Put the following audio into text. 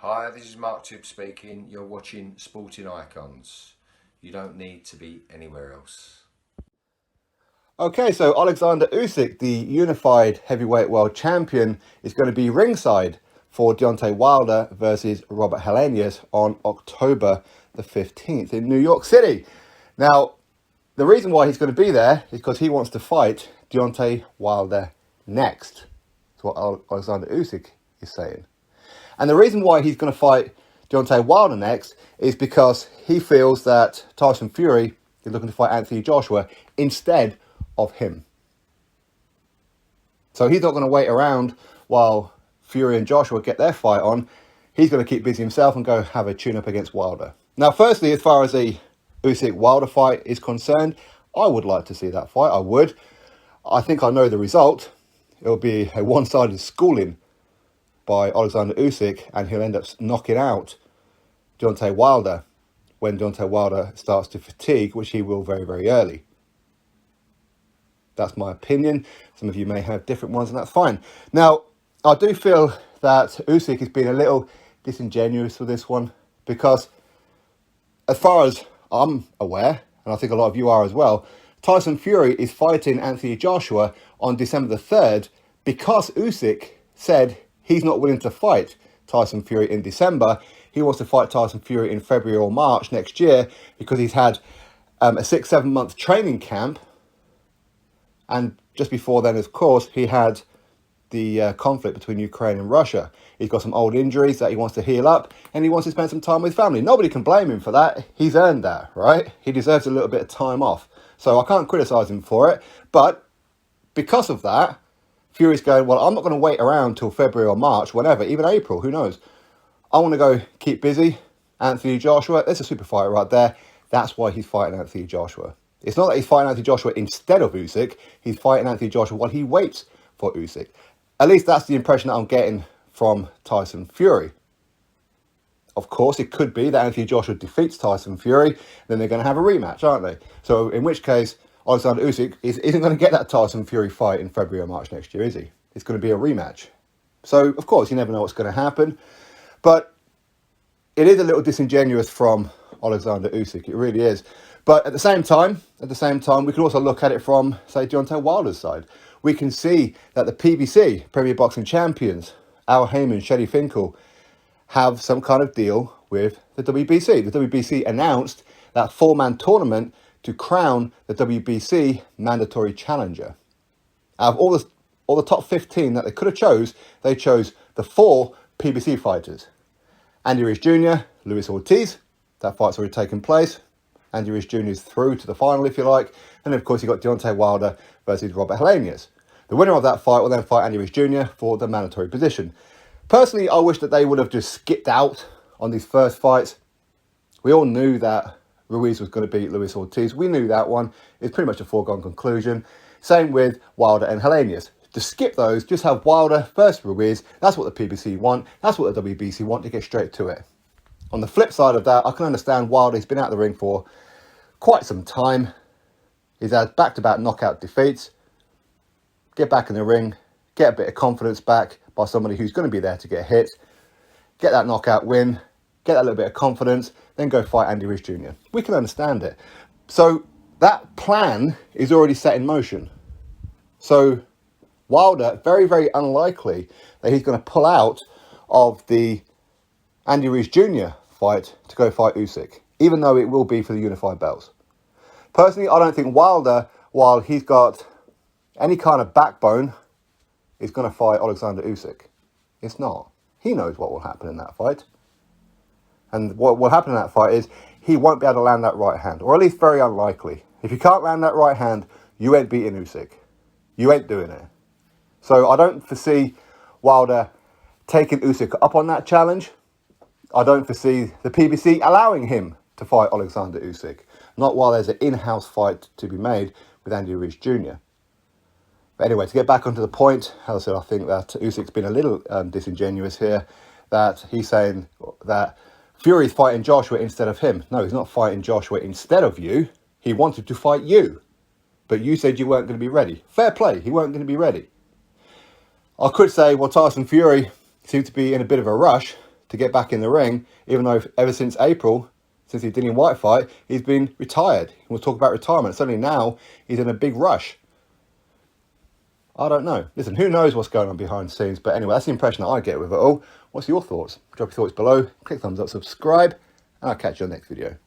Hi, this is Mark Tibb speaking. You're watching Sporting Icons. You don't need to be anywhere else. Okay, so Oleksandr Usyk, the unified heavyweight world champion, is going to be ringside for Deontay Wilder versus Robert Helenius on October the 15th in New York City. Now, the reason why he's going to be there is because he wants to fight Deontay Wilder next. That's what Oleksandr Usyk is saying. And the reason why he's going to fight Deontay Wilder next is because he feels that Tyson Fury is looking to fight Anthony Joshua instead of him. So he's not going to wait around while Fury and Joshua get their fight on. He's going to keep busy himself and go have a tune-up against Wilder. Now, firstly, as far as the Usyk-Wilder fight is concerned, I would like to see that fight. I would. I think I know the result. It'll be a one-sided schooling by Oleksandr Usyk, and he'll end up knocking out Deontay Wilder when Deontay Wilder starts to fatigue, which he will very, very early. That's my opinion. Some of you may have different ones, and that's fine. Now, I do feel that Usyk has been a little disingenuous with this one, because as far as I'm aware, and I think a lot of you are as well, Tyson Fury is fighting Anthony Joshua on December the 3rd because Usyk said he's not willing to fight Tyson Fury in December. He wants to fight Tyson Fury in February or March next year because he's had a 6-7 month training camp. And just before then, of course, he had the conflict between Ukraine and Russia. He's got some old injuries that he wants to heal up, and he wants to spend some time with family. Nobody can blame him for that. He's earned that, right? He deserves a little bit of time off. So I can't criticise him for it. But because of that, Fury's going, well, I'm not going to wait around till February or March, whenever, even April, who knows. I want to go keep busy. Anthony Joshua, there's a super fighter right there. That's why he's fighting Anthony Joshua. It's not that he's fighting Anthony Joshua instead of Usyk. He's fighting Anthony Joshua while he waits for Usyk. At least that's the impression that I'm getting from Tyson Fury. Of course, it could be that Anthony Joshua defeats Tyson Fury, then they're going to have a rematch, aren't they? So in which case, Oleksandr Usyk isn't going to get that Tyson Fury fight in February or March next year, is he? It's going to be a rematch. So, of course, you never know what's going to happen. But it is a little disingenuous from Oleksandr Usyk. It really is. But at the same time, we can also look at it from, say, Deontay Wilder's side. We can see that the PBC, Premier Boxing Champions, Al Haymon, Shelley Finkel, have some kind of deal with the WBC. The WBC announced that 4-man tournament to crown the WBC mandatory challenger. Out of all the top 15 that they could have chose, they chose the 4 PBC fighters. Andy Ruiz Jr., Luis Ortiz, that fight's already taken place. Andy Ruiz Jr. is through to the final, if you like. And of course, you've got Deontay Wilder versus Robert Helenius. The winner of that fight will then fight Andy Ruiz Jr. for the mandatory position. Personally, I wish that they would have just skipped out on these first fights. We all knew that Ruiz was going to beat Luis Ortiz. We knew that one. It's pretty much a foregone conclusion. Same with Wilder and Helenius. To skip those, just have Wilder versus Ruiz. That's what the PBC want. That's what the WBC want, to get straight to it. On the flip side of that, I can understand Wilder. He's been out of the ring for quite some time. He's had back-to-back knockout defeats. Get back in the ring. Get a bit of confidence back by somebody who's going to be there to get hit. Get that knockout win. Get that little bit of confidence. Then go fight Andy Ruiz Jr. We can understand it. So that plan is already set in motion. So Wilder, very, very unlikely that he's going to pull out of the Andy Ruiz Jr. fight to go fight Usyk, even though it will be for the unified belts. Personally, I don't think Wilder, while he's got any kind of backbone, is going to fight Oleksandr Usyk. It's not. He knows what will happen in that fight. And what will happen in that fight is he won't be able to land that right hand, or at least very unlikely. If you can't land that right hand, you ain't beating Usyk. You ain't doing it. So I don't foresee Wilder taking Usyk up on that challenge. I don't foresee the PBC allowing him to fight Oleksandr Usyk. Not while there's an in-house fight to be made with Andy Ruiz Jr. But anyway, to get back onto the point, as I said, I think that Usyk's been a little disingenuous here, that he's saying that Fury's fighting Joshua instead of him. No, he's not fighting Joshua instead of you. He wanted to fight you. But you said you weren't going to be ready. Fair play, he weren't going to be ready. I could say, well, Tyson Fury seemed to be in a bit of a rush to get back in the ring, even though ever since April, since the Dillian White fight, he's been retired. We'll talk about retirement. Suddenly now he's in a big rush. I don't know. Listen, who knows what's going on behind the scenes? But anyway, that's the impression that I get with it all. What's your thoughts? Drop your thoughts below. Click thumbs up, subscribe, and I'll catch you on the next video.